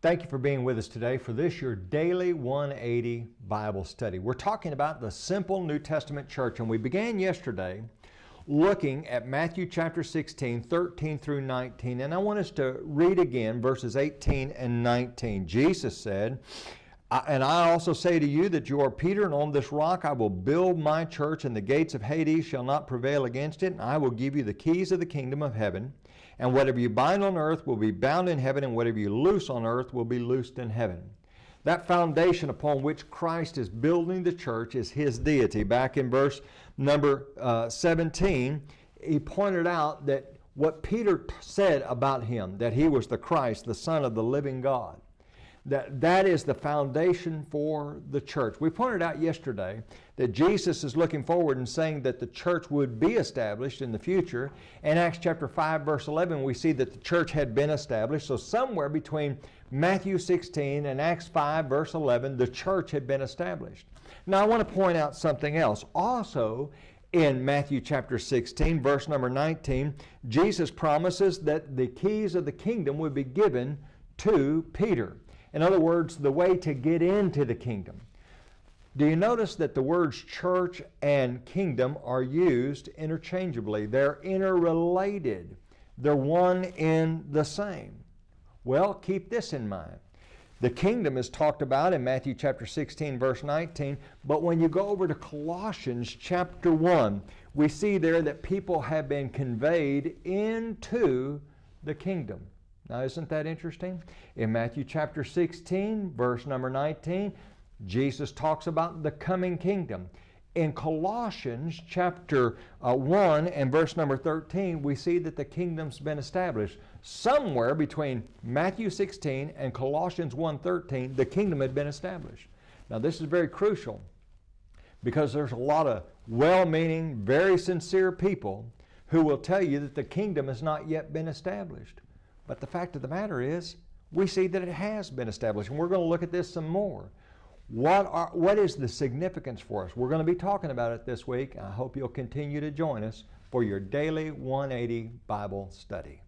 Thank you for being with us today for this, your daily 180 Bible study. We're talking about the simple New Testament church, and we began yesterday looking at Matthew chapter 16, 13 through 19, and I want us to read again verses 18 and 19. Jesus said, "And I also say to you that you are Peter, and on this rock I will build my church, and the gates of Hades shall not prevail against it, and I will give you the keys of the kingdom of heaven. And whatever you bind on earth will be bound in heaven, and whatever you loose on earth will be loosed in heaven." That foundation upon which Christ is building the church is his deity. Back in verse number 17, he pointed out that what Peter said about him, that he was the Christ, the Son of the living God, that is the foundation for the church. We pointed out yesterday that Jesus is looking forward and saying that the church would be established in the future. In Acts chapter 5, verse 11, we see that the church had been established. So somewhere between Matthew 16 and Acts 5, verse 11, the church had been established. Now I want to point out something else. Also, in Matthew chapter 16, verse number 19, Jesus promises that the keys of the kingdom would be given to Peter. In other words, the way to get into the kingdom. Do you notice that the words church and kingdom are used interchangeably? They're interrelated. They're one in the same. Well, keep this in mind. The kingdom is talked about in Matthew chapter 16, verse 19, but when you go over to Colossians chapter 1, we see there that people have been conveyed into the kingdom. Now, isn't that interesting? In Matthew chapter 16, verse number 19, Jesus talks about the coming kingdom. In Colossians chapter 1 and verse number 13, we see that the kingdom's been established. Somewhere between Matthew 16 and Colossians 1:13, the kingdom had been established. Now, this is very crucial because there's a lot of well-meaning, very sincere people who will tell you that the kingdom has not yet been established. But the fact of the matter is, we see that it has been established, and we're going to look at this some more. What is the significance for us? We're going to be talking about it this week. I hope you'll continue to join us for your daily 180 Bible study.